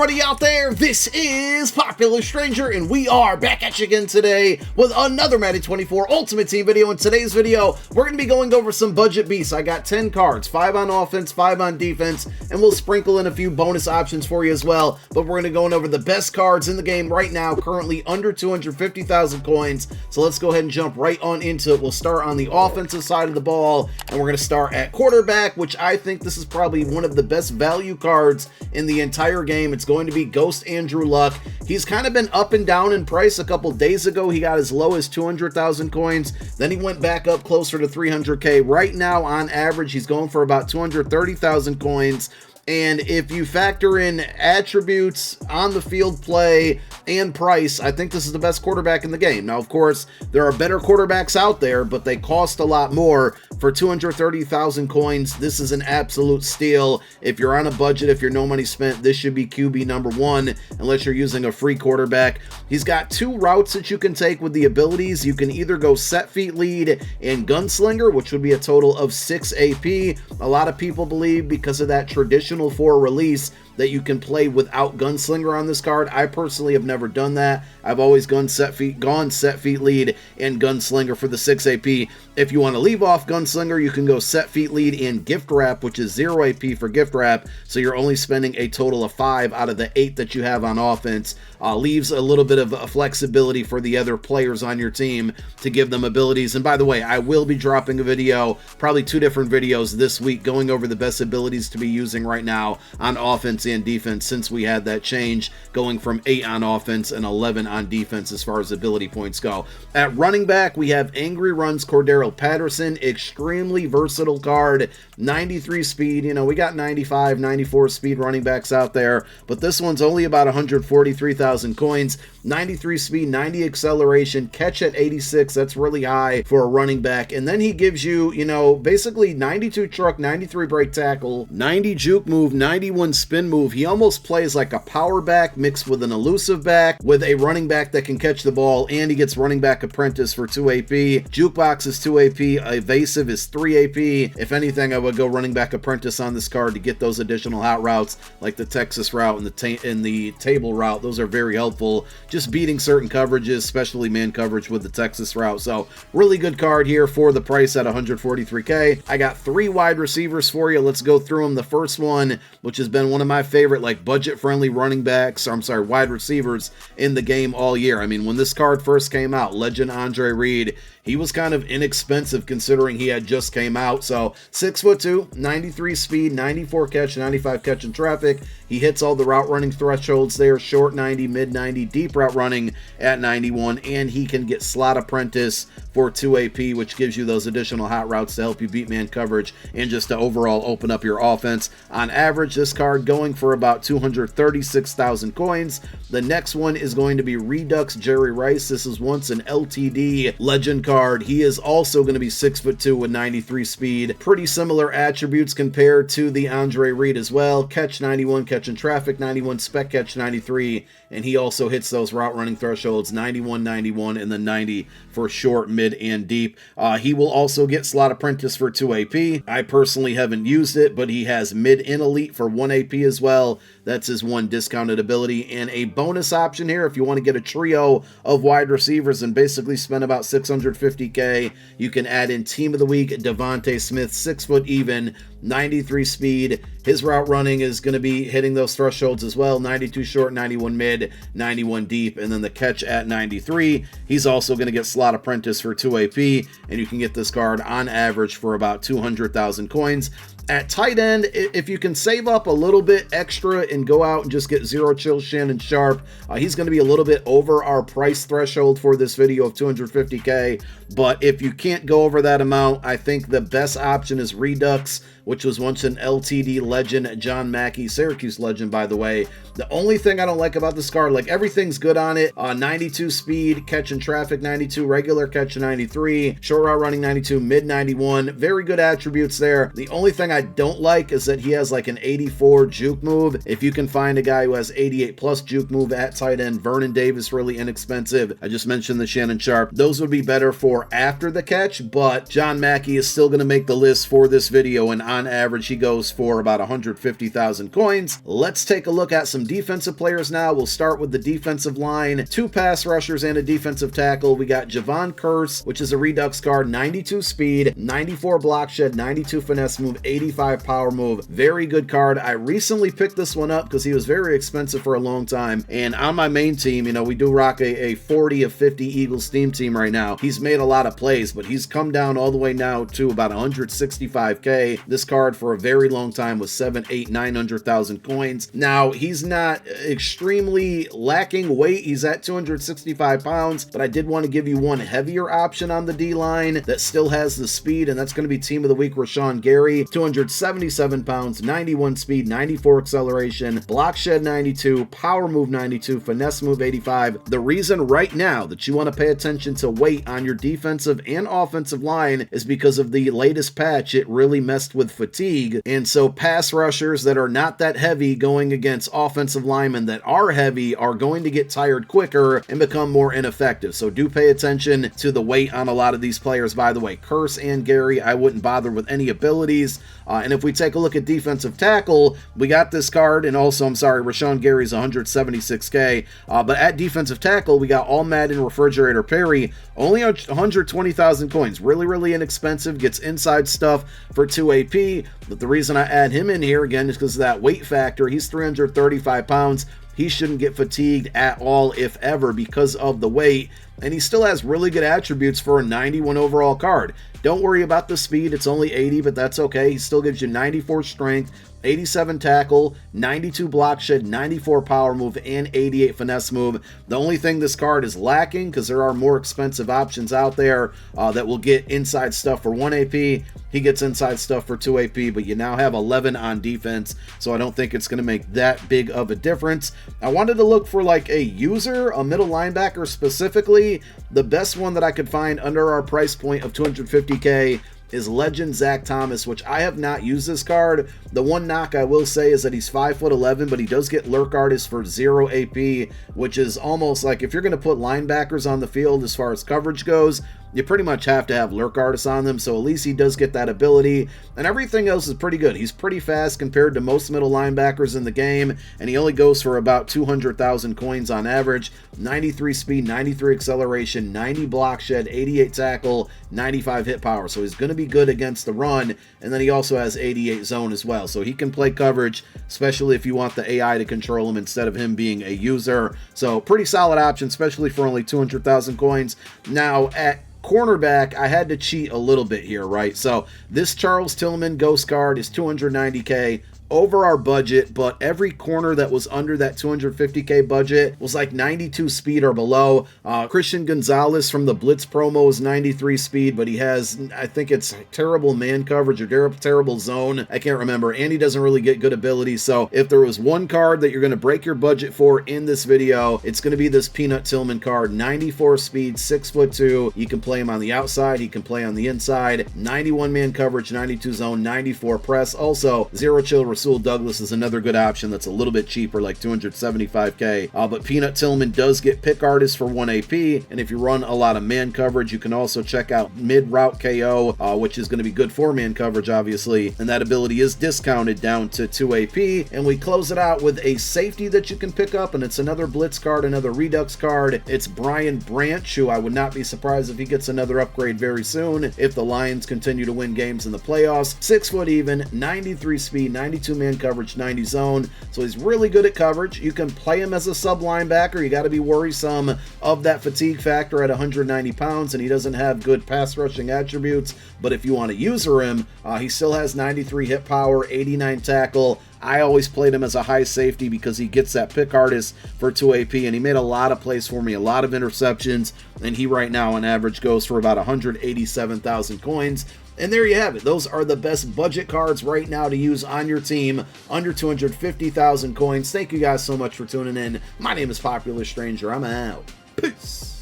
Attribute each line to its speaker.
Speaker 1: everybody out there? This is Popular Stranger, and we are back at you again today with another Madden 24 Ultimate Team video. In today's video, we're going to be going over some budget beasts. I got 10 cards, 5 on offense, 5 on defense, and we'll sprinkle in a few bonus options for you as well. But we're going to go over the best cards in the game right now, currently under 250,000 coins. So let's go ahead and jump right on into it. We'll start on the offensive side of the ball, and we're going to start at quarterback, which I think this is probably one of the best value cards in the entire game. It's going to be Ghost Andrew Luck. He's kind of been up and down in price. A couple days ago, he got as low as 200,000 coins. Then he went back up closer to 300K. Right now, on average, he's going for about 230,000 coins. And if you factor in attributes, on the field play, and price, I think this is the best quarterback in the game. Now, of course, there are better quarterbacks out there, but they cost a lot more. For 230,000 coins, this is an absolute steal. If you're on a budget, if you're no money spent, this should be QB number one, unless you're using a free quarterback. He's got 2 routes that you can take with the abilities. You can either go set feet lead and gunslinger, which would be a total of 6 AP. A lot of people believe because of that traditional 4 release that you can play without gunslinger on this card. I personally have never done that. I've always gone set feet lead and gunslinger for the 6 AP. If you want to leave off gunslinger, you can go set feet lead and gift wrap, which is 0 AP for gift wrap. So you're only spending a total of 5 out of the 8 that you have on offense. Leaves a little bit of a flexibility for the other players on your team to give them abilities. And by the way, I will be dropping a video, probably 2 different videos this week, going over the best abilities to be using right now on offense and defense, since we had that change going from 8 on offense and 11 on defense as far as ability points go. At running back, we have Angry Runs Cordero Patterson, extremely versatile card, 93 speed. You know, we got 95, 94 speed running backs out there, but this one's only about 143,000 coins, 93 speed, 90 acceleration, catch at 86. That's really high for a running back. And then he gives you, you know, basically 92 truck, 93 break tackle, 90 juke move, 91 spin move. He almost plays like a power back mixed with an elusive back with a running back that can catch the ball, and he gets running back apprentice for 2 AP. Jukebox is 2 AP, evasive is 3 AP. If anything, I would go running back apprentice on this card to get those additional hot routes like the Texas route and the table route. Those are very helpful, just beating certain coverages, especially man coverage with the Texas route. So really good card here for the price at 143K. I got 3 wide receivers for you. Let's go through them. The first one, which has been one of my favorite like budget friendly wide receivers in the game all year. I mean, when this card first came out, legend Andre Reed, he was kind of inexpensive considering he had just came out. So 6'2", 93 speed, 94 catch, 95 catch in traffic. He hits all the route running thresholds there, short 90, mid 90, deep route running at 91, and he can get slot apprentice for 2 AP, which gives you those additional hot routes to help you beat man coverage and just to overall open up your offense. On average, this card going for about 236,000 coins. The next one is going to be Redux Jerry Rice. This is once an LTD legend card. He is also going to be 6'2" with 93 speed. Pretty similar attributes compared to the Andre Reed as well. Catch 91, catch in traffic 91, spec catch 93, and he also hits those route running thresholds 91, 91, and then 90 for short, mid, and deep. He will also get slot apprentice for 2 AP. I personally haven't used it, but he has mid and elite for 1 AP as well. That's his 1 discounted ability. And a bonus option here, if you want to get a trio of wide receivers and basically spend about 650K, you can add in Team of the Week Devontae Smith, 6 foot even, 93 speed. His route running is going to be hitting those thresholds as well, 92 short, 91 mid, 91 deep, and then the catch at 93. He's also going to get slot apprentice for 2 AP, and you can get this card on average for about 200,000 coins. At tight end, if you can save up a little bit extra and go out and just get Zero Chill Shannon Sharp, he's going to be a little bit over our price threshold for this video of 250K. But if you can't go over that amount, I think the best option is Redux, which was once an LTD legend, John Mackey, Syracuse legend, by the way. The only thing I don't like about this card, like everything's good on it. 92 speed, catch in traffic 92, regular catch 93, short route running 92, mid 91. Very good attributes there. The only thing I don't like is that he has like an 84 juke move. If you can find a guy who has 88 plus juke move at tight end, Vernon Davis, really inexpensive. I just mentioned the Shannon Sharp. Those would be better for after the catch, but John Mackey is still going to make the list for this video, and on average, he goes for about 150,000 coins. Let's take a look at some defensive players now. We'll start with the defensive line. 2 pass rushers and a defensive tackle. We got Javon Curse, which is a redux card, 92 speed, 94 block shed, 92 finesse move, 85 power move. Very good card. I recently picked this one up because he was very expensive for a long time. And on my main team, you know, we do rock a 40 of 50 Eagles Steam team right now. He's made a lot of plays, but he's come down all the way now to about 165k. This card for a very long time was 7, 8, 900,000 coins. Now, he's not extremely lacking weight. He's at 265 pounds, but I did want to give you one heavier option on the D-line that still has the speed, and that's going to be Team of the Week Ranyard Gary, 277 pounds, 91 speed, 94 acceleration, block shed 92, power move 92, finesse move 85. The reason right now that you want to pay attention to weight on your defensive and offensive line is because of the latest patch. It really messed with fatigue, and so pass rushers that are not that heavy going against offensive linemen that are heavy are going to get tired quicker and become more ineffective. So do pay attention to the weight on a lot of these players. By the way, Curse and Gary, I wouldn't bother with any abilities. And if we take a look at defensive tackle, we got this card, and also, I'm sorry, Ranyard Gary's 176k. But at defensive tackle, we got all Madden Refrigerator Perry, only 120,000 coins. Really, really inexpensive. Gets inside stuff for 2 AP. But the reason I add him in here, again, is because of that weight factor. He's 335 pounds. He shouldn't get fatigued at all, if ever, because of the weight. And he still has really good attributes for a 91 overall card. Don't worry about the speed. It's only 80, but that's okay. He still gives you 94 strength, 87 tackle, 92 block shed, 94 power move, and 88 finesse move. The only thing this card is lacking, because there are more expensive options out there that will get inside stuff for 1 AP. He gets inside stuff for 2 AP, but you now have 11 on defense, so I don't think it's going to make that big of a difference. I wanted to look for like a user, a middle linebacker specifically. The best one that I could find under our price point of 250k is Legend Zack Thomas, which I have not used this card. The one knock I will say is that he's 5'11", but he does get Lurk Artist for 0 AP, which is almost like if you're going to put linebackers on the field as far as coverage goes, you pretty much have to have Lurk Artists on them, so at least he does get that ability, and everything else is pretty good. He's pretty fast compared to most middle linebackers in the game, and he only goes for about 200,000 coins on average. 93 speed, 93 acceleration, 90 block shed, 88 tackle, 95 hit power, so he's going to be good against the run, and then he also has 88 zone as well, so he can play coverage, especially if you want the AI to control him instead of him being a user. So pretty solid option, especially for only 200,000 coins. Now at cornerback, I had to cheat a little bit here, right? So this Charles Tillman Ghost card is 290k. Over our budget, but every corner that was under that 250k budget was like 92 speed or below. Christian Gonzalez from the Blitz promo is 93 speed, but he has, I think it's terrible man coverage or terrible zone. I can't remember, and he doesn't really get good ability. So if there was one card that you're going to break your budget for in this video, it's going to be this Peanut Tillman card. 94 speed, 6'2". You can play him on the outside, he can play on the inside. 91 man coverage, 92 zone, 94 press. Also, 0 chill. Rasul Douglas is another good option that's a little bit cheaper, like 275k. But Peanut Tillman does get Pick Artist for 1 AP, and if you run a lot of man coverage, you can also check out Mid Route KO, which is going to be good for man coverage, obviously, and that ability is discounted down to 2 AP. And we close it out with a safety that you can pick up, and it's another Blitz card, another Redux card. It's Brian Branch, who I would not be surprised if he gets another upgrade very soon if the Lions continue to win games in the playoffs. 6 foot even, 93 speed, 92 man coverage, 90 zone, so he's really good at coverage. You can play him as a sub linebacker. You got to be worrisome of that fatigue factor at 190 pounds, and he doesn't have good pass rushing attributes. But if you want to user him, he still has 93 hit power, 89 tackle. I always played him as a high safety because he gets that Pick Artist for 2 AP, and he made a lot of plays for me, a lot of interceptions, and he right now on average goes for about 187,000 coins. And there you have it. Those are the best budget cards right now to use on your team under 250,000 coins. Thank you guys so much for tuning in. My name is Popular Stranger. I'm out. Peace.